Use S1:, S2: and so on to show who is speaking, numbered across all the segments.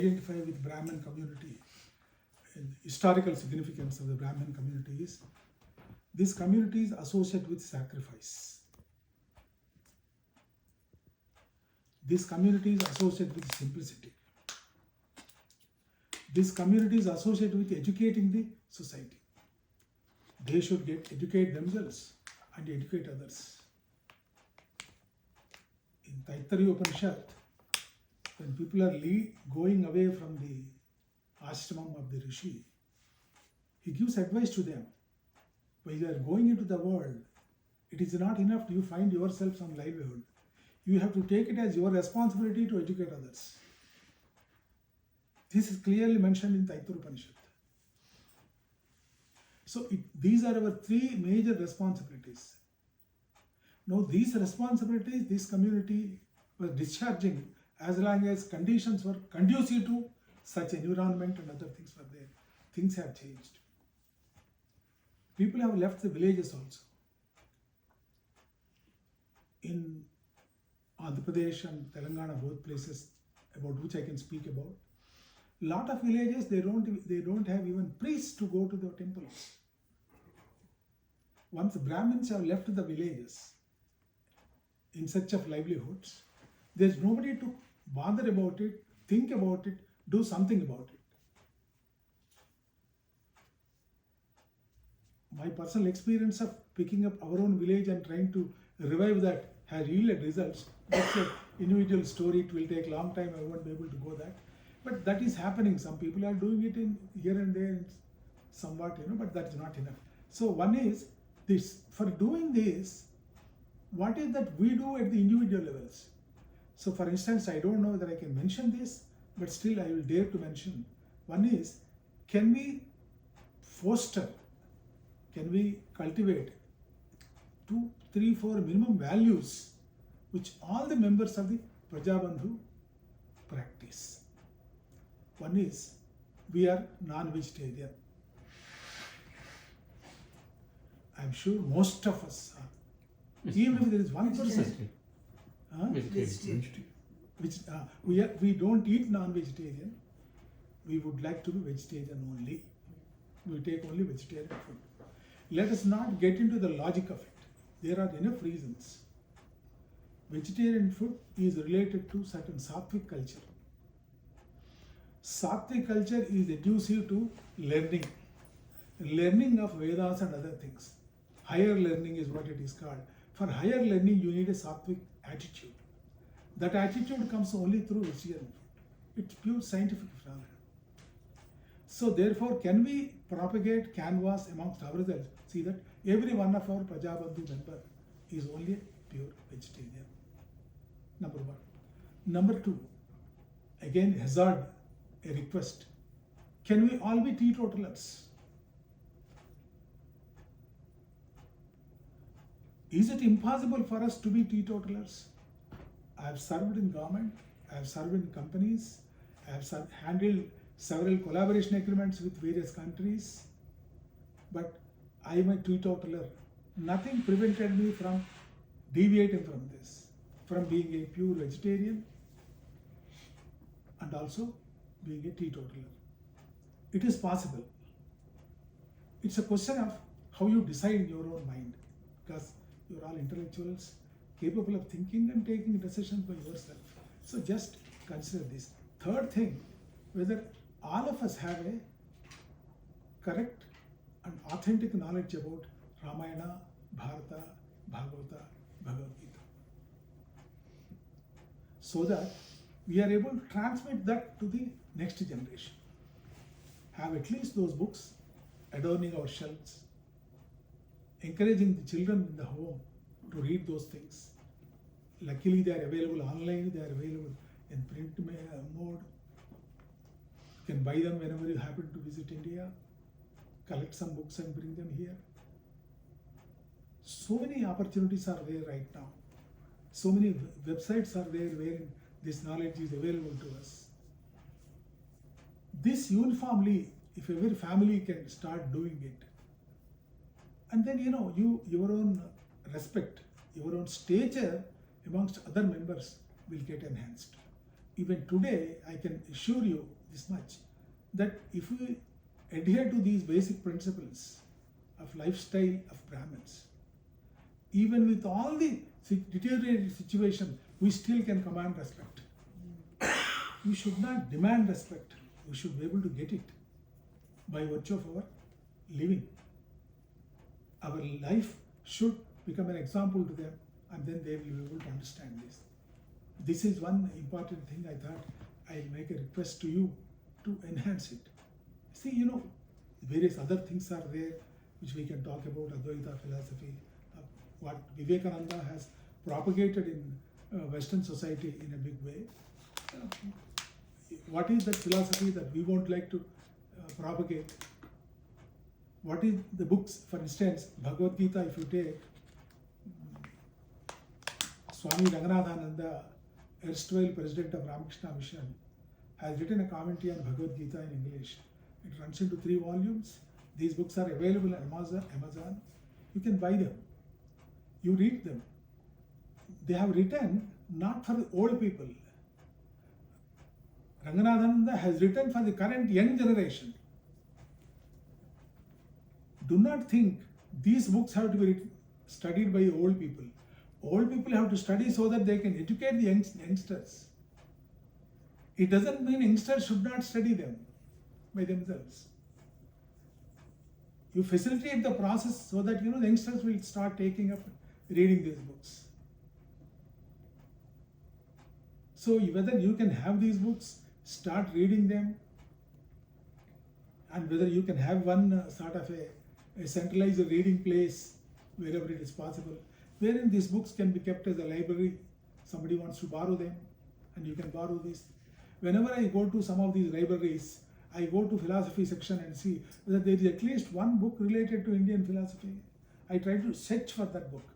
S1: identify with Brahmin community, and historical significance of the Brahmin community is this community is associated with sacrifice. This community is associated with simplicity. This community is associated with educating the society. They should educate themselves and educate others. In Taittiriya Upanishad, when people are going away from the ashramam of the Rishi, he gives advice to them. While you are going into the world, it is not enough to you find yourself some livelihood. You have to take it as your responsibility to educate others. This is clearly mentioned in Taittiriya Upanishad. So these are our three major responsibilities. Now these responsibilities, this community was discharging as long as conditions were conducive to such environment and other things were there. Things have changed. People have left the villages also. In Andhra Pradesh and Telangana, both places about which I can speak about, lot of villages they don't have even priests to go to the temples. Once the Brahmins have left the villages in search of livelihoods, there's nobody to bother about it, think about it, do something about it. My personal experience of picking up our own village and trying to revive that has yielded results. That's an individual story. It will take a long time. I won't be able to go that. But that is happening. Some people are doing it in here and there, somewhat, but that's not enough. So one is this. For doing this, what is that we do at the individual levels? So for instance, I don't know whether I can mention this, but still I will dare to mention. One is, can we foster, can we cultivate 2, 3, 4 minimum values which all the members of the Praja Bandhu practice? One is, we are non-vegetarian. I'm sure most of us are. Even if there is one person, we don't eat non-vegetarian. We would like to be vegetarian only. We take only vegetarian food. Let us not get into the logic of it. There are enough reasons. Vegetarian food is related to certain sattvic culture. Sattvic culture is conducive to learning of Vedas and other things. Higher learning is what it is called. For higher learning, you need a sattvic attitude. That attitude comes only through vegetarian food. It's pure scientific phenomenon. So therefore, can we propagate, canvas amongst ourselves? See that every one of our Praja Bandhu member is only a pure vegetarian. Number one. Number two, again hazard a request. Can we all be teetotalers? Is it impossible for us to be teetotalers? I have served in government, I have served in companies, I have handled several collaboration agreements with various countries, but I am a teetotaler. Nothing prevented me from deviating from this, from being a pure vegetarian and also being a teetotaler. It is possible. It's a question of how you decide in your own mind, because you're all intellectuals capable of thinking and taking decisions by yourself. So just consider this. Third thing, whether all of us have a correct and authentic knowledge about Ramayana, Bharata, Bhagavata, Bhagavad Gita, so that we are able to transmit that to the next generation. Have at least those books adorning our shelves, encouraging the children in the home to read those things. Luckily, they are available online, they are available in print mode. You can buy them whenever you happen to visit India, collect some books and bring them here. So many opportunities are there right now. So many websites are there wherein this knowledge is available to us. This uniformly, if every family can start doing it, and then your own respect, your own stature amongst other members will get enhanced. even today, I can assure you this much, that if we adhere to these basic principles of lifestyle of Brahmins, even with all the deteriorated situation, we still can command respect. We should not demand respect. We should be able to get it by virtue of our living. Our life should become an example to them, and then they will be able to understand this. This is one important thing I thought I'll make a request to you to enhance it. See, various other things are there which we can talk about, Advaita philosophy, what Vivekananda has propagated in Western society in a big way. What is that philosophy that we won't like to propagate? What is the books, for instance, Bhagavad Gita, if you take, Swami Ranganathananda, erstwhile president of Ramakrishna Mission, has written a commentary on Bhagavad Gita in English. It runs into 3 volumes. These books are available on Amazon. You can buy them. You read them. They have written not for the old people. Ranganathananda has written for the current young generation. Do not think these books have to be studied by old people. Old people have to study so that they can educate the youngsters. It doesn't mean youngsters should not study them by themselves. You facilitate the process so that the youngsters will start taking up reading these books. So whether you can have these books, start reading them, and whether you can have one sort of a centralized reading place wherever it is possible, wherein these books can be kept as a library. Somebody wants to borrow them, and you can borrow this. Whenever I go to some of these libraries, I go to philosophy section and see whether there is at least one book related to Indian philosophy. I try to search for that book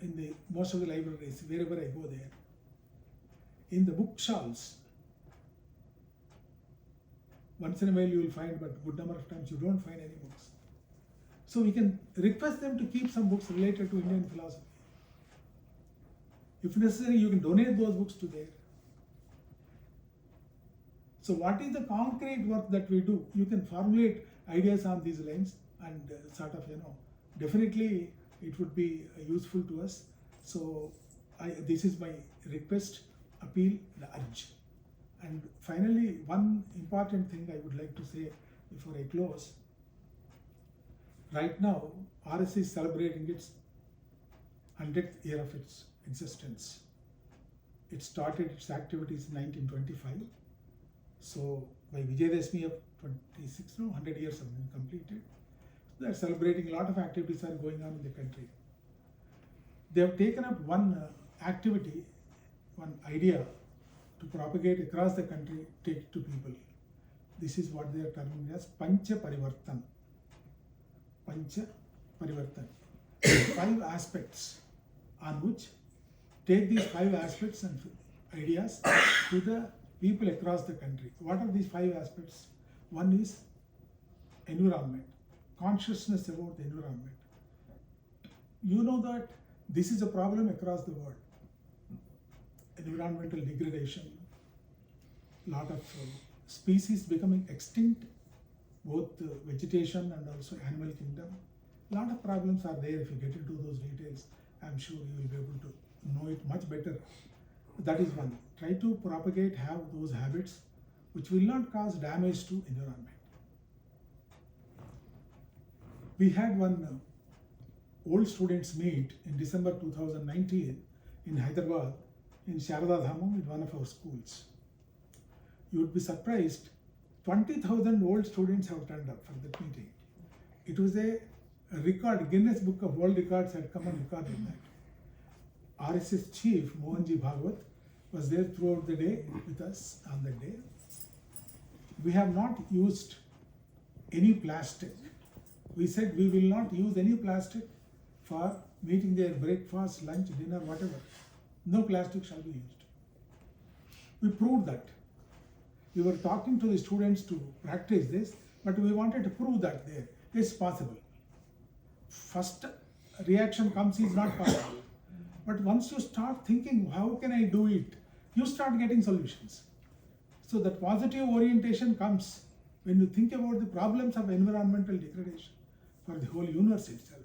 S1: in the most of the libraries, wherever I go there. In the bookshelves, once in a while you will find, but good number of times you don't find any books. So we can request them to keep some books related to Indian philosophy. If necessary, you can donate those books to there. So what is the concrete work that we do? You can formulate ideas on these lines, and definitely it would be useful to us. So this is my request, appeal, the urge. And finally, one important thing I would like to say before I close. Right now, RS is celebrating its 100th year of its existence. It started its activities in 1925. So by Vijayadashmi of 100 years have been completed. They are celebrating, a lot of activities are going on in the country. They have taken up one activity, one idea to propagate across the country, take to people. This is what they are terming as Pancha Parivartan. Pancha Parivartan. 5 aspects on which take these 5 aspects and ideas to the people across the country. What are these 5 aspects? One is environment, consciousness about the environment. You know that this is a problem across the world. Environmental degradation, lot of species becoming extinct, both vegetation and also animal kingdom. Lot of problems are there. If you get into those details, I'm sure you will be able to know it much better. That is one. Try to propagate, have those habits which will not cause damage to environment. We had one old students meet in December 2019 in Hyderabad, in Sharada Dhamam, in one of our schools. You would be surprised, 20,000 old students have turned up for that meeting. It was a record, Guinness Book of World Records had come and recorded that. RSS chief Mohanji Bhagwat was there throughout the day with us on that day. We have not used any plastic. We said we will not use any plastic for meeting their breakfast, lunch, dinner, whatever. No plastic shall be used. We proved that. We were talking to the students to practice this, but we wanted to prove that it's possible. First reaction comes is not possible. But once you start thinking, how can I do it? you start getting solutions. So that positive orientation comes when you think about the problems of environmental degradation for the whole universe itself.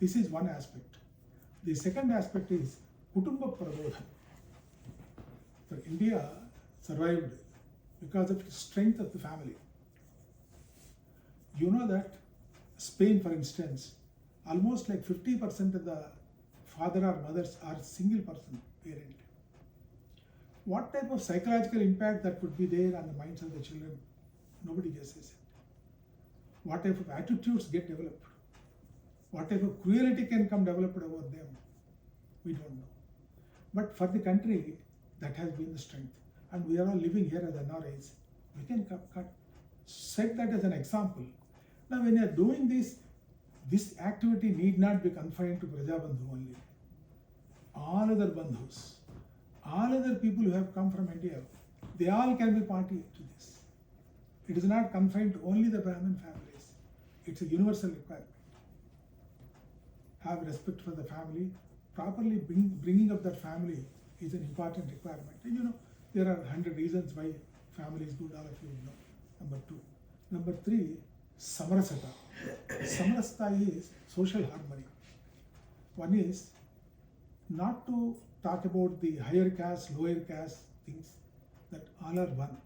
S1: This is one aspect. The second aspect is Kutumba Prabodhan. For India survived because of the strength of the family. You know that Spain, for instance, almost like 50% of the father or mothers are single person parent. What type of psychological impact that would be there on the minds of the children? Nobody guesses it. What type of attitudes get developed? What type of cruelty can come developed over them? We don't know. But for the country, that has been the strength. And we are all living here as NRIs. We can set that as an example. Now when you are doing this activity need not be confined to Praja Bandhu only. All other bandhus, all other people who have come from India, they all can be party to this. It is not confined to only the Brahmin families. It's a universal requirement. Have respect for the family. Properly bringing up that family is an important requirement. And you know, there are 100 reasons why family is good, all of you know. Number 2. Number 3, Samarasata. Samarasata is social harmony. One is not to talk about the higher caste, lower caste things, that all are one.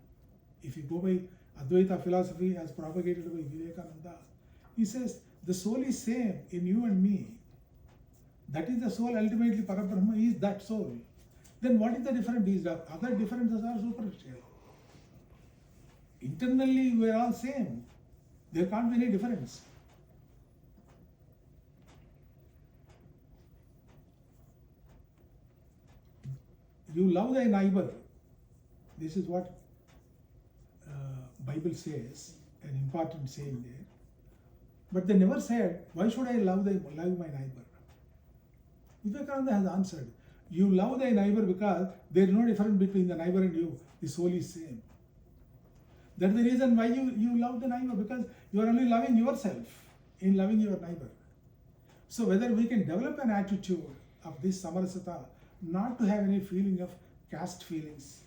S1: If you go by Advaita philosophy as propagated by Vivekananda, he says the soul is same in you and me. That is the soul, ultimately Parabrahma is that soul. Then what is the difference? These other differences are superficial. Internally we are all same. There can't be any difference. You love thy neighbor. This is what Bible says, an important saying there. But they never said, why should I love my neighbor? Vivekananda has answered, you love thy neighbor because there is no difference between the neighbor and you. The soul is same. That's the reason why you love the neighbor, because you are only loving yourself in loving your neighbor. So whether we can develop an attitude of this Samarasata, not to have any feeling of caste feelings.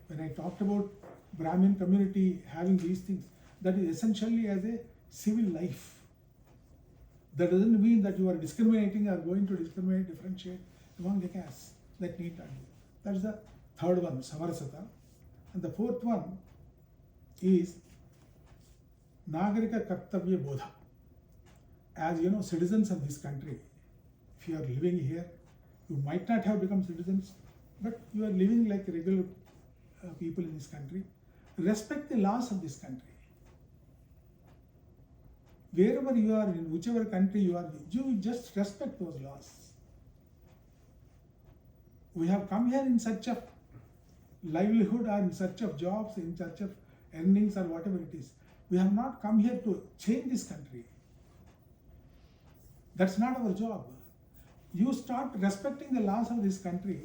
S1: When I talked about Brahmin community having these things, that is essentially as a civil life. That doesn't mean that you are discriminating or going to discriminate, differentiate among the castes. That need not be. That's the third one, Samarasata. And the fourth one is Nagarika Kartavya Bodha. As you know, citizens of this country, if you are living here, you might not have become citizens, but you are living like regular people in this country. Respect the laws of this country. Wherever you are, in whichever country you are, you just respect those laws. We have come here in search of livelihood or in search of jobs, in search of earnings or whatever it is. We have not come here to change this country. That's not our job. You start respecting the laws of this country,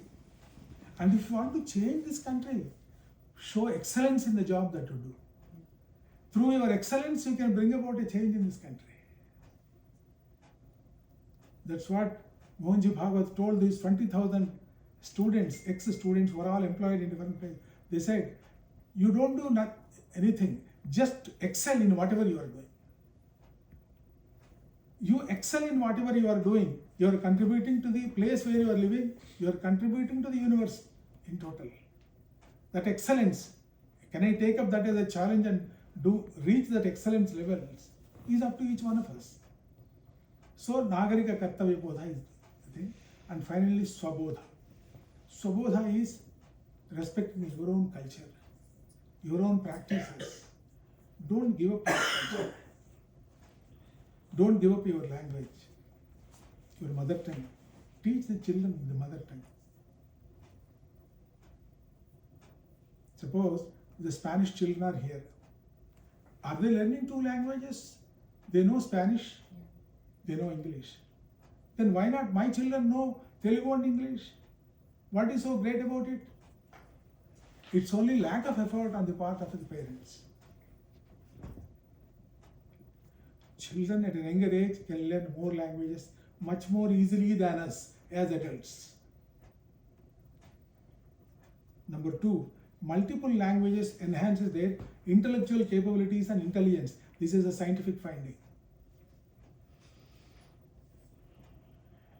S1: and if you want to change this country, show excellence in the job that you do. Through your excellence, you can bring about a change in this country. That's what Mohanji Bhagwat told these 20,000 students, ex-students who are all employed in different places. They said, you don't do anything, just excel in whatever you are doing. You excel in whatever you are doing. You are contributing to the place where you are living. You are contributing to the universe in total. That excellence, can I take up that as a challenge and reach that excellence levels, is up to each one of us. So Nagarika Kartavya Bodha is the thing. And finally Swabodha. Swabodha is respecting your own culture, your own practices. Don't give up your culture. Don't give up your language, your mother tongue. Teach the children the mother tongue. Suppose the Spanish children are here. Are they learning 2 languages? They know Spanish, they know English. Then why not my children know Telugu and English? What is so great about it? It's only lack of effort on the part of the parents. Children at a younger age can learn more languages much more easily than us as adults. Number 2, multiple languages enhances their intellectual capabilities and intelligence. This is a scientific finding.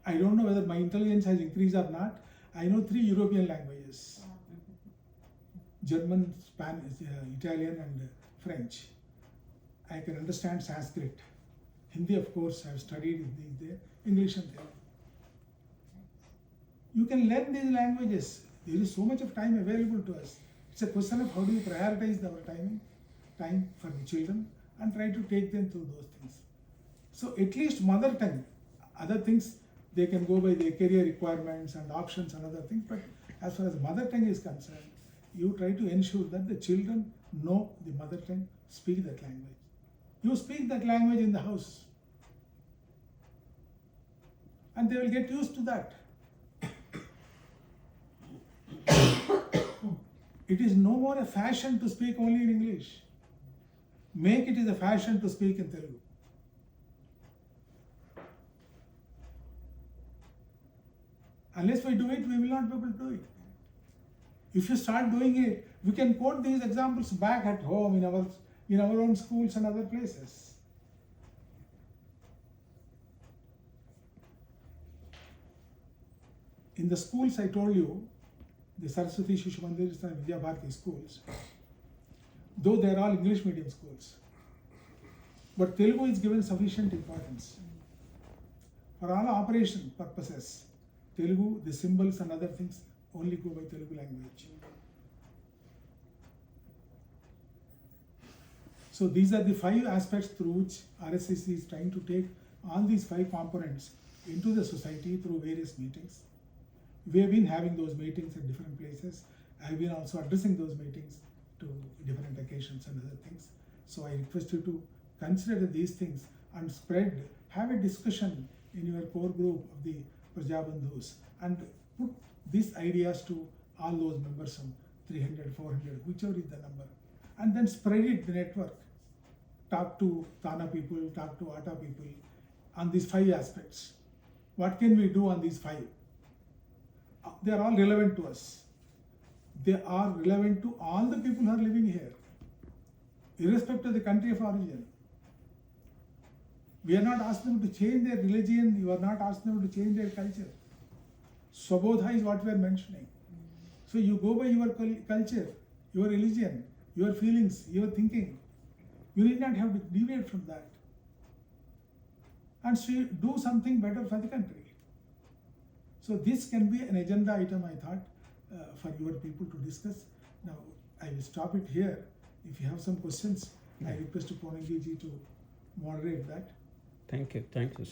S1: I don't know whether my intelligence has increased or not. I know 3 European languages: German, Spanish, Italian and French. I can understand Sanskrit. Hindi, of course, I have studied Hindi there, English and Telugu. You can learn these languages. There is so much of time available to us. It's a question of how do you prioritize our time for the children and try to take them through those things. So at least mother tongue, other things they can go by their career requirements and options and other things, but as far as mother tongue is concerned, you try to ensure that the children know the mother tongue, speak that language. You speak that language in the house and they will get used to that. It is no more a fashion to speak only in English. Make it is a fashion to speak in Telugu. Unless we do it, we will not be able to do it. If you start doing it, we can quote these examples back at home in our own schools and other places. In the schools I told you, the Saraswati Shishu Mandirs and Vidya Bharati schools, though they are all English medium schools, but Telugu is given sufficient importance. For all operation purposes, Telugu, the symbols and other things only go by Telugu language. So these are the 5 aspects through which RSCC is trying to take all these 5 components into the society through various meetings. We have been having those meetings at different places. I have been also addressing those meetings to different occasions and other things. So I request you to consider these things and have a discussion in your core group of the Praja Bandhus and put these ideas to all those members, some 300, 400, whichever is the number, and then spread it the network. Talk to Tana people, talk to Ata people on these 5 aspects. What can we do on these 5? They are all relevant to us. They are relevant to all the people who are living here, irrespective of the country of origin. We are not asking them to change their religion, you are not asking them to change their culture. Swabodha is what we are mentioning. So you go by your culture, your religion, your feelings, your thinking. You need not have to deviate from that. And so do something better for the country. So this can be an agenda item, I thought, for your people to discuss. Now, I will stop it here. If you have some questions, I request Ponangi ji to moderate that.
S2: Thank you. Thank you, sir.